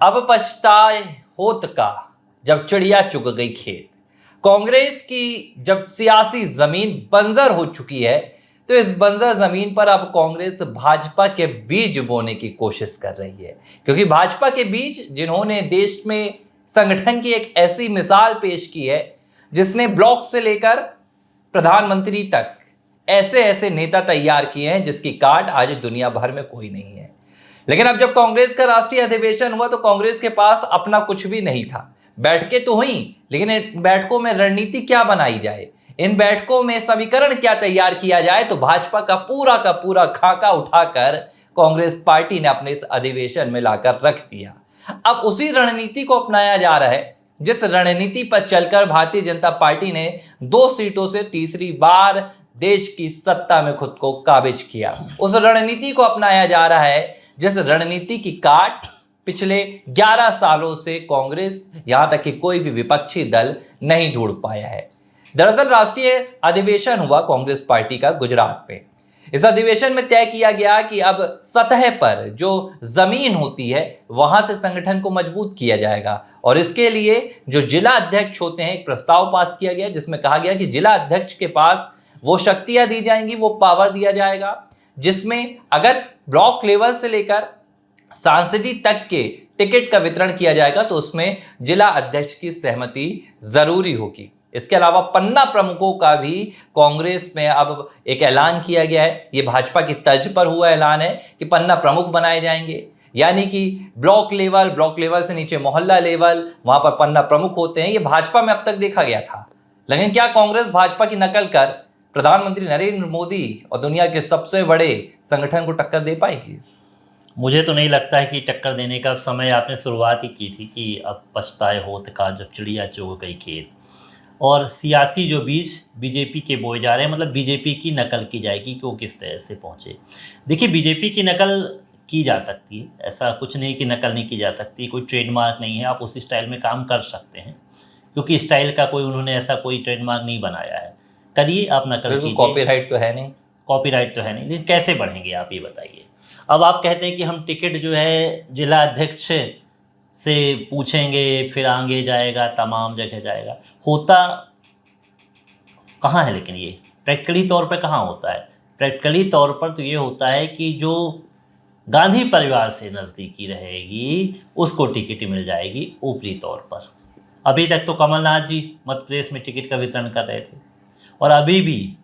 अब पछताए होत का जब चिड़िया चुग गई खेत। कांग्रेस की जब सियासी जमीन बंजर हो चुकी है तो इस बंजर जमीन पर अब कांग्रेस भाजपा के बीज बोने की कोशिश कर रही है, क्योंकि भाजपा के बीज जिन्होंने देश में संगठन की एक ऐसी मिसाल पेश की है जिसने ब्लॉक से लेकर प्रधानमंत्री तक ऐसे ऐसे नेता तैयार किए हैं जिसकी काट आज दुनिया भर में कोई नहीं है। लेकिन अब जब कांग्रेस का राष्ट्रीय अधिवेशन हुआ तो कांग्रेस के पास अपना कुछ भी नहीं था। बैठकें तो हुई, लेकिन इन बैठकों में रणनीति क्या बनाई जाए, इन बैठकों में समीकरण क्या तैयार किया जाए, तो भाजपा का पूरा खाका उठाकर कांग्रेस पार्टी ने अपने इस अधिवेशन में लाकर रख दिया। अब उसी रणनीति को अपनाया जा रहा है जिस रणनीति पर चलकर भारतीय जनता पार्टी ने 2 सीटों से तीसरी बार देश की सत्ता में खुद को काबिज किया। उस रणनीति को अपनाया जा रहा है जिस रणनीति की काट पिछले 11 सालों से कांग्रेस यहां तक कि कोई भी विपक्षी दल नहीं ढूंढ पाया है। दरअसल राष्ट्रीय अधिवेशन हुआ कांग्रेस पार्टी का गुजरात में। इस अधिवेशन में तय किया गया कि अब सतह पर जो जमीन होती है वहां से संगठन को मजबूत किया जाएगा और इसके लिए जो जिला अध्यक्ष होते हैं एक प्रस्ताव पास किया गया जिसमें कहा गया कि जिला अध्यक्ष के पास वो शक्तियां दी जाएंगी, वो पावर दिया जाएगा जिसमें अगर ब्लॉक लेवल से लेकर सांसदीय तक के टिकट का वितरण किया जाएगा तो उसमें जिला अध्यक्ष की सहमति जरूरी होगी। इसके अलावा पन्ना प्रमुखों का भी कांग्रेस में अब एक ऐलान किया गया है। ये भाजपा की तर्ज पर हुआ ऐलान है कि पन्ना प्रमुख बनाए जाएंगे, यानी कि ब्लॉक लेवल से नीचे मोहल्ला लेवल, वहां पर पन्ना प्रमुख होते हैं। ये भाजपा में अब तक देखा गया था, लेकिन क्या कांग्रेस भाजपा की नकल कर प्रधानमंत्री नरेंद्र मोदी और दुनिया के सबसे बड़े संगठन को टक्कर दे पाएगी? मुझे तो नहीं लगता है कि टक्कर देने का समय आपने शुरुआत ही की थी कि अब पछताए होत का जब चिड़िया चुग गई खेत। और सियासी जो बीज बीजेपी के बोए जा रहे हैं, मतलब बीजेपी की नकल की जाएगी कि वो किस तरह से पहुँचे। देखिए, बीजेपी की नकल की जा सकती है, ऐसा कुछ नहीं कि नकल नहीं की जा सकती, कोई ट्रेडमार्क नहीं है, आप उस स्टाइल में काम कर सकते हैं क्योंकि स्टाइल का कोई उन्होंने ऐसा कोई ट्रेडमार्क नहीं बनाया है। करिए, आप नकल कीजिए। कॉपीराइट तो है नहीं, कॉपीराइट तो है नहीं, लेकिन कैसे बढ़ेंगे आप ये बताइए। अब आप कहते हैं कि हम टिकट जो है जिला अध्यक्ष से पूछेंगे, फिर आगे जाएगा, तमाम जगह जाएगा, होता कहाँ है? लेकिन ये प्रैक्टिकली तौर पर कहाँ होता है? प्रैक्टिकली तौर पर तो ये होता है कि जो गांधी परिवार से नज़दीकी रहेगी उसको टिकट मिल जाएगी ऊपरी तौर पर। अभी तक तो कमलनाथ जी मध्य प्रदेश में टिकट का वितरण कर रहे थे और अभी भी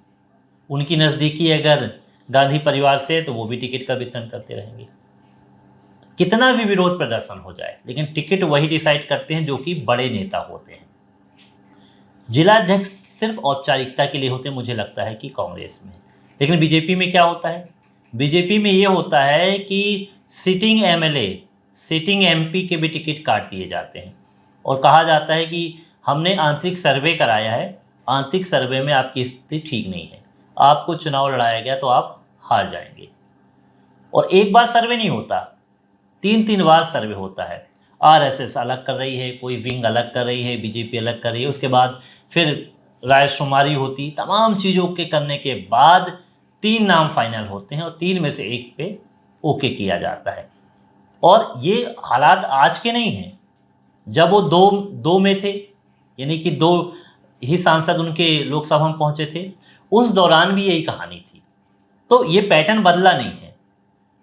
उनकी नज़दीकी अगर गांधी परिवार से तो वो भी टिकट का वितरण करते रहेंगे। कितना भी विरोध प्रदर्शन हो जाए, लेकिन टिकट वही डिसाइड करते हैं जो कि बड़े नेता होते हैं। जिला अध्यक्ष सिर्फ औपचारिकता के लिए होते हैं मुझे लगता है कि कांग्रेस में। लेकिन बीजेपी में क्या होता है? बीजेपी में ये होता है कि सिटिंग एमएलए, सिटिंग एमपी के भी टिकट काट दिए जाते हैं और कहा जाता है कि हमने आंतरिक सर्वे कराया है, आंतरिक सर्वे में आपकी स्थिति ठीक नहीं है, आपको चुनाव लड़ाया गया तो आप हार जाएंगे। और एक बार सर्वे नहीं होता, 3 बार सर्वे होता है। आरएसएस अलग कर रही है, कोई विंग अलग कर रही है, बीजेपी अलग कर रही है, उसके बाद फिर रायशुमारी होती, तमाम चीज़ों के करने के बाद 3 नाम फाइनल होते हैं और 3 में से एक पे ओके किया जाता है। और ये हालात आज के नहीं हैं, जब वो दो में थे, यानी कि 2 ही सांसद उनके लोकसभा में पहुंचे थे, उस दौरान भी यही कहानी थी। तो ये पैटर्न बदला नहीं है।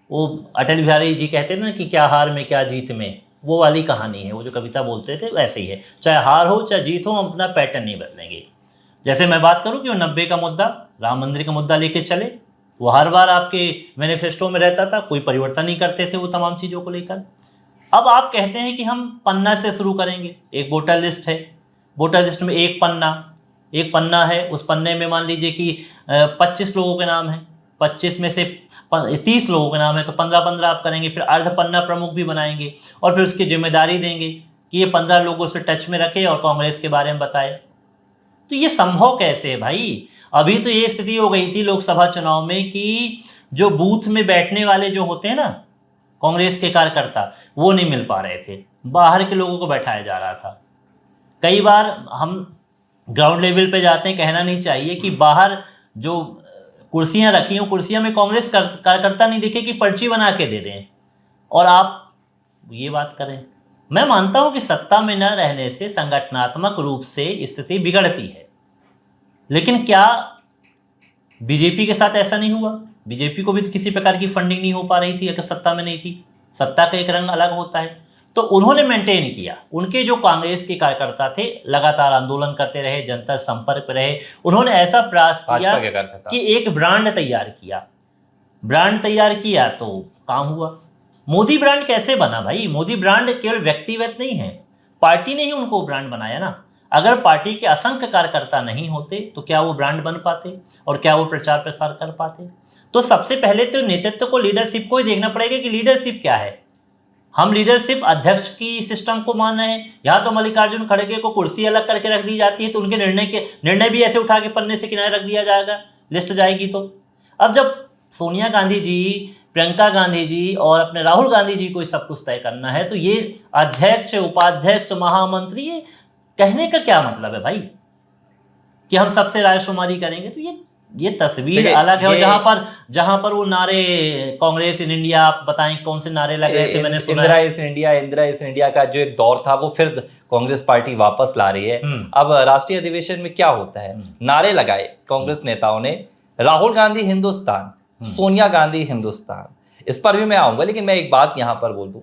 वो अटल बिहारी जी कहते हैं ना कि क्या हार में क्या जीत में, वो वाली कहानी है। वो जो कविता बोलते थे वैसे ही है, चाहे हार हो चाहे जीत हो, हम अपना पैटर्न नहीं बदलेंगे। जैसे मैं बात करूं कि वो 90 का मुद्दा, राम मंदिर का मुद्दा लेके चले, वो हर बार आपके मैनिफेस्टो में रहता था, कोई परिवर्तन नहीं करते थे वो तमाम चीज़ों को लेकर। अब आप कहते हैं कि हम पन्ना से शुरू करेंगे, एक वोटर लिस्ट है, वोटर लिस्ट में एक पन्ना है, उस पन्ने में मान लीजिए कि 25 लोगों के नाम हैं, 25 में से 30 लोगों के नाम है तो 15-15 आप करेंगे, फिर अर्ध पन्ना प्रमुख भी बनाएंगे और फिर उसकी जिम्मेदारी देंगे कि ये 15 लोगों से टच में रखे और कांग्रेस के बारे में बताए। तो ये संभव कैसे है भाई? अभी तो ये स्थिति हो गई थी लोकसभा चुनाव में कि जो बूथ में बैठने वाले जो होते हैं ना कांग्रेस के कार्यकर्ता, वो नहीं मिल पा रहे थे, बाहर के लोगों को बैठाया जा रहा था। कई बार हम ग्राउंड लेवल पे जाते हैं, कहना नहीं चाहिए कि बाहर जो कुर्सियां रखी हों, कुर्सियां में कांग्रेस कार्यकर्ता नहीं दिखे कि पर्ची बना के दे दें और आप ये बात करें। मैं मानता हूं कि सत्ता में न रहने से संगठनात्मक रूप से स्थिति बिगड़ती है, लेकिन क्या बीजेपी के साथ ऐसा नहीं हुआ? बीजेपी को भी तो किसी प्रकार की फंडिंग नहीं हो पा रही थी अगर सत्ता में नहीं थी। सत्ता का एक रंग अलग होता है। तो उन्होंने मेंटेन किया। उनके जो कांग्रेस के कार्यकर्ता थे लगातार आंदोलन करते रहे, जनता संपर्क पे रहे। उन्होंने ऐसा प्रयास किया भाजपा के कार्यकर्ता कि एक ब्रांड तैयार किया। ब्रांड तैयार किया तो काम हुआ। मोदी ब्रांड कैसे बना भाई? मोदी ब्रांड केवल व्यक्तिगत नहीं है, पार्टी ने ही उनको ब्रांड बनाया ना। अगर पार्टी के असंख्य कार्यकर्ता नहीं होते तो क्या वो ब्रांड बन पाते और क्या वो प्रचार प्रसार कर पाते? तो सबसे पहले तो नेतृत्व को, लीडरशिप को ही देखना पड़ेगा कि लीडरशिप क्या है। हम लीडरशिप अध्यक्ष की सिस्टम को मान रहे हैं। यहाँ तो मल्लिकार्जुन खड़गे को कुर्सी अलग करके रख दी जाती है, तो उनके निर्णय भी ऐसे उठा के पन्ने से किनारे रख दिया जाएगा, लिस्ट जाएगी तो। अब जब सोनिया गांधी जी, प्रियंका गांधी जी और अपने राहुल गांधी जी को सब कुछ तय करना है, तो ये अध्यक्ष, उपाध्यक्ष, महामंत्री, ये कहने का क्या मतलब है भाई कि हम सबसे रायशुमारी करेंगे? तो ये तस्वीर अलग है। और जहां पर वो नारे कांग्रेस इन इंडिया, आप बताएं कौन से नारे लग रहे थे? मैंने सुना इंदिरा इस इंडिया का जो एक दौर था वो फिर कांग्रेस पार्टी वापस ला रही है। अब राष्ट्रीय अधिवेशन में क्या होता है, नारे लगाए कांग्रेस नेताओं ने, राहुल गांधी हिंदुस्तान, सोनिया गांधी हिंदुस्तान। इस पर भी मैं आऊंगा, लेकिन मैं एक बात यहां पर बोल दूं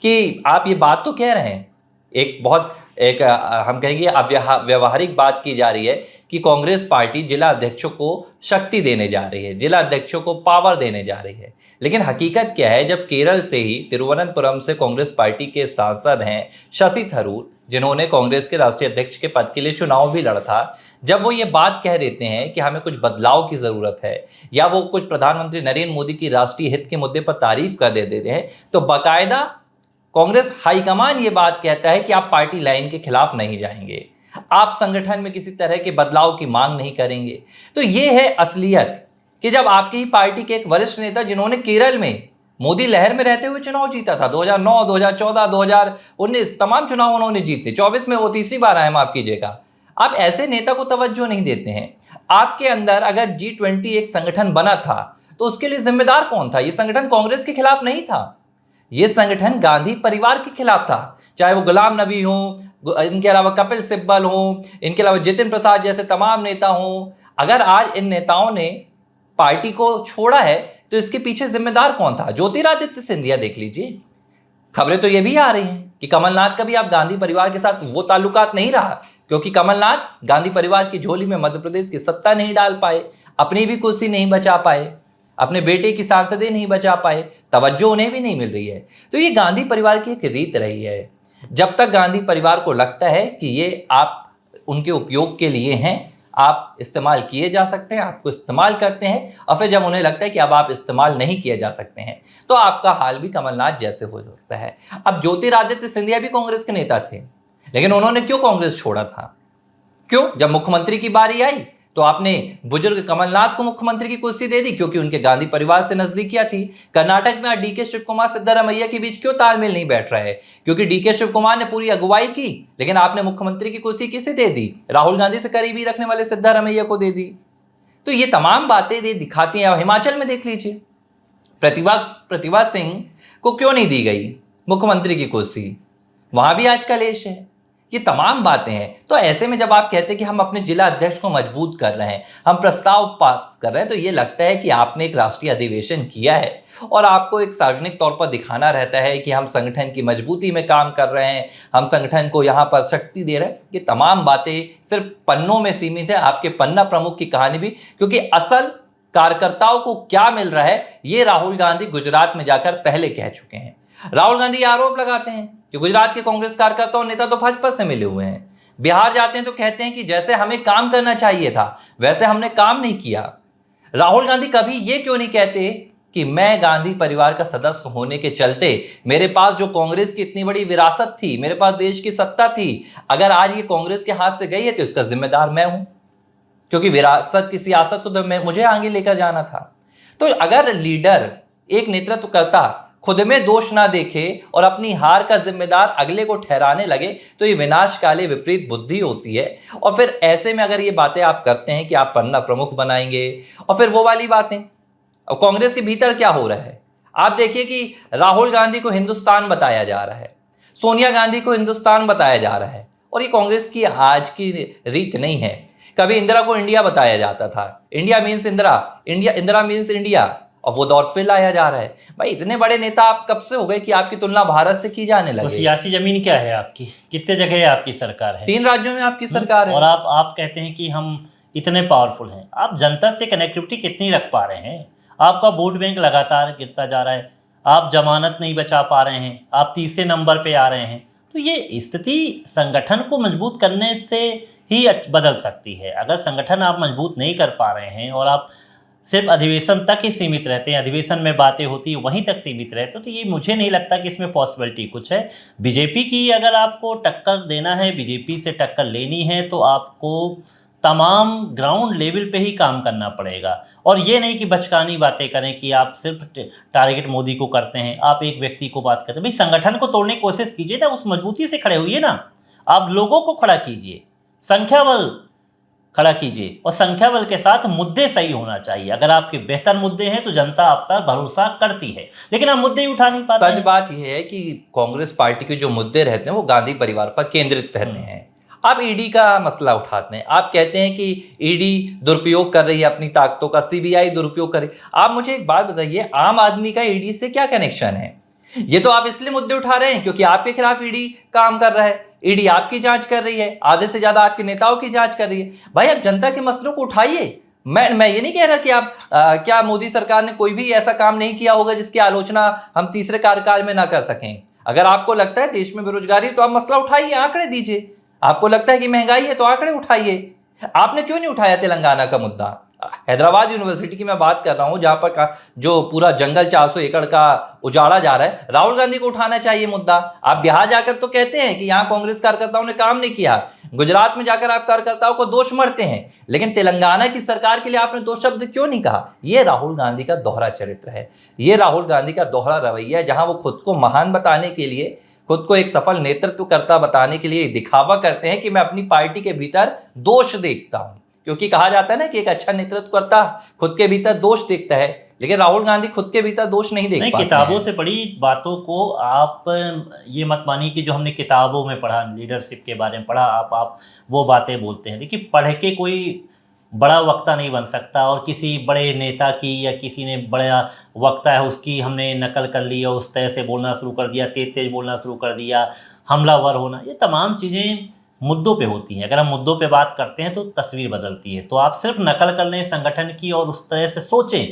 कि आप ये बात तो कह रहे हैं, हम कहेंगे व्यवहारिक बात की जा रही है कि कांग्रेस पार्टी जिला अध्यक्षों को शक्ति देने जा रही है, जिला अध्यक्षों को पावर देने जा रही है। लेकिन हकीकत क्या है, जब केरल से ही, तिरुवनंतपुरम से कांग्रेस पार्टी के सांसद हैं शशि थरूर, जिन्होंने कांग्रेस के राष्ट्रीय अध्यक्ष के पद के लिए चुनाव भी लड़ा था, जब वो ये बात कह देते हैं कि हमें कुछ बदलाव की जरूरत है, या वो कुछ प्रधानमंत्री नरेंद्र मोदी की राष्ट्रीय हित के मुद्दे पर तारीफ कर देते हैं, तो बाकायदा कांग्रेस हाईकमान ये बात कहता है कि आप पार्टी लाइन के खिलाफ नहीं जाएंगे, आप संगठन में किसी तरह के बदलाव की मांग नहीं करेंगे। तो ये है असलियत कि जब आपकी ही पार्टी के एक वरिष्ठ नेता, जिन्होंने केरल में मोदी लहर में रहते हुए चुनाव जीता था, 2009, 2014, 2019 तमाम चुनाव उन्होंने जीते, 24 में वो तीसरी बार आए, माफ कीजिएगा, आप ऐसे नेता को तवज्जो नहीं देते हैं। आपके अंदर अगर G20 एक संगठन बना था तो उसके लिए जिम्मेदार कौन था? ये संगठन कांग्रेस के खिलाफ नहीं था, ये संगठन गांधी परिवार के खिलाफ था। चाहे वो गुलाम नबी हो, इनके अलावा कपिल सिब्बल हो, इनके अलावा जितिन प्रसाद जैसे तमाम नेता हो, अगर आज इन नेताओं ने पार्टी को छोड़ा है तो इसके पीछे जिम्मेदार कौन था? ज्योतिरादित्य सिंधिया देख लीजिए। खबरें तो ये भी आ रही हैं कि कमलनाथ का भी आप गांधी परिवार के साथ वो ताल्लुकात नहीं रहा, क्योंकि कमलनाथ गांधी परिवार की झोली में मध्य प्रदेश की सत्ता नहीं डाल पाए, अपनी भी कुर्सी नहीं बचा पाए, अपने बेटे की सांसदें नहीं बचा पाए, तवज्जो उन्हें भी नहीं मिल रही है। तो ये गांधी परिवार की एक रीत रही है। जब तक गांधी परिवार को लगता है कि ये आप उनके उपयोग के लिए हैं, आप इस्तेमाल किए जा सकते हैं, आपको इस्तेमाल करते हैं, और फिर जब उन्हें लगता है कि अब आप इस्तेमाल नहीं किए जा सकते हैं, तो आपका हाल भी कमलनाथ जैसे हो सकता है। अब ज्योतिरादित्य सिंधिया भी कांग्रेस के नेता थे, लेकिन उन्होंने क्यों कांग्रेस छोड़ा था? क्यों? जब मुख्यमंत्री की बारी आई तो आपने बुजुर्ग कमलनाथ को मुख्यमंत्री की कुर्सी दे दी, क्योंकि उनके गांधी परिवार से नजदीकियां थी। कर्नाटक में डीके शिव कुमार, सिद्धरामैया के बीच क्यों तालमेल नहीं बैठ रहा है? क्योंकि डीके शिव कुमार ने पूरी अगुवाई की, लेकिन आपने मुख्यमंत्री की कुर्सी किसे दे दी? राहुल गांधी से करीबी रखने वाले सिद्धरामैया को दे दी। तो ये तमाम बातें दिखाती हैं। हिमाचल में देख लीजिए, प्रतिभा सिंह को क्यों नहीं दी गई मुख्यमंत्री की कुर्सी? वहां भी आज कलेश है। ये तमाम बातें हैं। तो ऐसे में जब आप कहते हैं कि हम अपने जिला अध्यक्ष को मजबूत कर रहे हैं, हम प्रस्ताव पास कर रहे हैं, तो ये लगता है कि आपने एक राष्ट्रीय अधिवेशन किया है और आपको एक सार्वजनिक तौर पर दिखाना रहता है कि हम संगठन की मजबूती में काम कर रहे हैं, हम संगठन को यहाँ पर शक्ति दे रहे हैं। ये तमाम बातें सिर्फ पन्नों में सीमित है, आपके पन्ना प्रमुख की कहानी भी, क्योंकि असल कार्यकर्ताओं को क्या मिल रहा है ये राहुल गांधी गुजरात में जाकर पहले कह चुके हैं। राहुल गांधी आरोप लगाते हैं कि गुजरात के कांग्रेस कार्यकर्ता और नेता तो भाजपा से मिले हुए हैं। बिहार जाते हैं तो कहते हैं कि जैसे हमें काम करना चाहिए था वैसे हमने काम नहीं किया। राहुल गांधी कभी ये क्यों नहीं कहते कि मैं गांधी परिवार का सदस्य होने के चलते मेरे पास जो कांग्रेस की इतनी बड़ी विरासत थी, मेरे पास देश की सत्ता थी, अगर आज ये कांग्रेस के हाथ से गई है तो इसका जिम्मेदार मैं हूं, क्योंकि विरासत की सियासत को तो मुझे आगे लेकर जाना था। तो अगर लीडर, एक नेतृत्वकर्ता खुद में दोष ना देखे और अपनी हार का जिम्मेदार अगले को ठहराने लगे तो ये विनाशकाली विपरीत बुद्धि होती है। और फिर ऐसे में अगर ये बातें आप करते हैं कि आप पन्ना प्रमुख बनाएंगे, और फिर वो वाली बातें, अब कांग्रेस के भीतर क्या हो रहा है आप देखिए कि राहुल गांधी को हिंदुस्तान बताया जा रहा है। सोनिया गांधी को हिंदुस्तान बताया जा रहा है, और ये कांग्रेस की आज की रीत नहीं है। कभी इंदिरा को इंडिया बताया जाता था, India means Indira, Indira means India, और वो दौर फिर लाया जा रहा है। भाई इतने बड़े नेता आप कब से हो गए कि आपकी तुलना भारत से की जाने तो लगे? सियासी जमीन क्या है आपकी? कितने जगह आपकी सरकार है? 3 राज्यों में आपकी सरकार है। और आप कहते हैं कि हम इतने पावरफुल हैं। आप जनता से कनेक्टिविटी कितनी रख पा रहे हैं? आपका वोट बैंक लगातार गिरता जा रहा है, आप जमानत नहीं बचा पा रहे हैं, आप तीसरे नंबर पे आ रहे हैं। तो ये स्थिति संगठन को मजबूत करने से ही बदल सकती है। अगर संगठन आप मजबूत नहीं कर पा रहे हैं और आप सिर्फ अधिवेशन तक ही सीमित रहते हैं, अधिवेशन में बातें होती है वहीं तक सीमित रहते हो, तो ये मुझे नहीं लगता कि इसमें पॉसिबिलिटी कुछ है। बीजेपी की अगर आपको टक्कर देना है, बीजेपी से टक्कर लेनी है, तो आपको तमाम ग्राउंड लेवल पे ही काम करना पड़ेगा। और ये नहीं कि बचकानी बातें करें कि आप सिर्फ टारगेट मोदी को करते हैं, आप एक व्यक्ति को बात करते हैं। भाई संगठन को तोड़ने की कोशिश कीजिए ना, उस मजबूती से खड़े होइए ना। आप लोगों को खड़ा कीजिए, संख्या बल खड़ा कीजिए, और संख्या बल के साथ मुद्दे सही होना चाहिए। अगर आपके बेहतर मुद्दे हैं तो जनता आप पर भरोसा करती है, लेकिन आप मुद्दे ही उठा नहीं पाते। सच बात यह है कि कांग्रेस पार्टी के जो मुद्दे रहते हैं वो गांधी परिवार पर केंद्रित रहते हैं। आप ईडी का मसला उठाते हैं, आप कहते हैं कि ईडी दुरुपयोग कर रही है अपनी ताकतों का, सीबीआई दुरुपयोग कर रही है। आप मुझे एक बात बताइए, आम आदमी का ईडी से क्या कनेक्शन है? ये तो आप इसलिए मुद्दे उठा रहे हैं क्योंकि आपके खिलाफ ईडी काम कर रहा है, ईडी आपकी जांच कर रही है, आधे से ज्यादा आपके नेताओं की जांच कर रही है। भाई आप जनता के मसलों को उठाइए। मैं ये नहीं कह रहा कि आप क्या मोदी सरकार ने कोई भी ऐसा काम नहीं किया होगा जिसकी आलोचना हम तीसरे कार्यकाल में ना कर सकें। अगर आपको लगता है देश में बेरोजगारी तो आप मसला उठाइए, आंकड़े दीजिए। आपको लगता है कि महंगाई है तो आंकड़े उठाइए। आपने क्यों नहीं उठाया तेलंगाना का मुद्दा? हैदराबाद यूनिवर्सिटी की मैं बात कर रहा हूं, जहां पर जो पूरा जंगल 400 एकड़ का उजाड़ा जा रहा है, राहुल गांधी को उठाना चाहिए मुद्दा। आप बिहार जाकर तो कहते हैं कि यहां कांग्रेस कार्यकर्ताओं ने काम नहीं किया, गुजरात में जाकर आप कार्यकर्ताओं को दोष मरते हैं, लेकिन तेलंगाना की सरकार के लिए आपने 2 शब्द क्यों नहीं कहा? यह राहुल गांधी का दोहरा चरित्र है, यह राहुल गांधी का दोहरा रवैया है, जहां वो खुद को महान बताने के लिए, खुद को एक सफल नेतृत्वकर्ता बताने के लिए दिखावा करते हैं कि मैं अपनी पार्टी के भीतर दोष देखता हूं। क्योंकि कहा जाता है ना कि एक अच्छा नेतृत्वकर्ता खुद के भीतर दोष देखता है, लेकिन राहुल गांधी खुद के भीतर दोष नहीं देख पाते हैं। किताबों से पढ़ी बातों को आप ये मत मानिए कि जो हमने किताबों में पढ़ा, लीडरशिप के बारे में पढ़ा, आप वो बातें बोलते हैं। देखिए, पढ़ के कोई बड़ा वक्ता नहीं बन सकता, और किसी बड़े नेता की या किसी ने बड़ा वक्ता है उसकी हमने नकल कर ली और उस तरह से बोलना शुरू कर दिया, तेज तेज बोलना शुरू कर दिया, हमलावर होना, ये तमाम चीज़ें मुद्दों पे होती हैं। अगर हम मुद्दों पे बात करते हैं तो तस्वीर बदलती है। तो आप सिर्फ नकल कर लें संगठन की और उस तरह से सोचें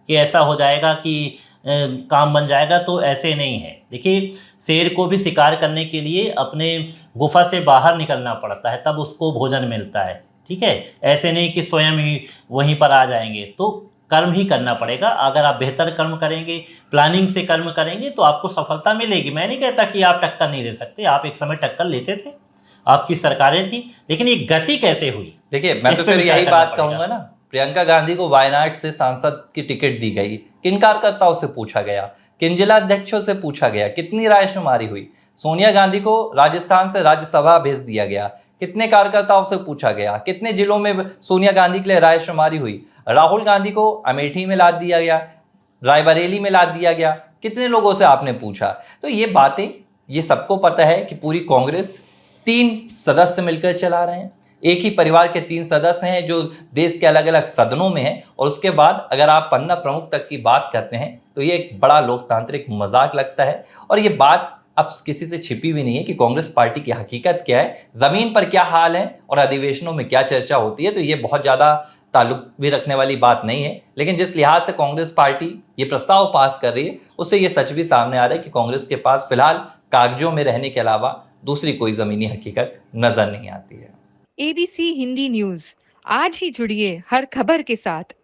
कि ऐसा हो जाएगा कि काम बन जाएगा, तो ऐसे नहीं है। देखिए, शेर को भी शिकार करने के लिए अपने गुफा से बाहर निकलना पड़ता है, तब उसको भोजन मिलता है। ठीक है, ऐसे नहीं कि स्वयं ही वहीं पर आ जाएंगे। तो कर्म ही करना पड़ेगा। अगर आप बेहतर कर्म करेंगे, प्लानिंग से कर्म करेंगे, तो आपको सफलता मिलेगी। मैं नहीं कहता कि आप टक्कर नहीं दे सकते, आप एक समय टक्कर लेते थे, आपकी सरकारें थी, लेकिन ये गति कैसे हुई? देखिए, मैं तो फिर यही बात कहूंगा ना, प्रियंका गांधी को वायनाड से सांसद की टिकट दी गई, किन कार्यकर्ताओं से पूछा गया, किन जिलाध्यक्षों से पूछा गया, कितनी रायशुमारी हुई? सोनिया गांधी को राजस्थान से राज्यसभा भेज दिया गया, कितने कार्यकर्ताओं से पूछा गया, कितने जिलों में सोनिया गांधी के लिए रायशुमारी हुई? राहुल गांधी को अमेठी में लाद दिया गया, रायबरेली में लाद दिया गया, कितने लोगों से आपने पूछा? तो ये बातें, ये सबको पता है कि पूरी कांग्रेस 3 सदस्य मिलकर चला रहे हैं। एक ही परिवार के 3 सदस्य हैं जो देश के अलग अलग सदनों में हैं, और उसके बाद अगर आप पन्ना प्रमुख तक की बात करते हैं तो ये एक बड़ा लोकतांत्रिक मजाक लगता है। और ये बात अब किसी से छिपी भी नहीं है कि कांग्रेस पार्टी की हकीकत क्या है, जमीन पर क्या हाल है और अधिवेशनों में क्या चर्चा होती है। तो ये बहुत ज़्यादा ताल्लुक भी रखने वाली बात नहीं है, लेकिन जिस लिहाज से कांग्रेस पार्टी ये प्रस्ताव पास कर रही है, उससे ये सच भी सामने आ रहा है कि कांग्रेस के पास फिलहाल कागजों में रहने के अलावा दूसरी कोई जमीनी हकीकत नजर नहीं आती है। ABC हिंदी न्यूज, आज ही जुड़िए हर खबर के साथ।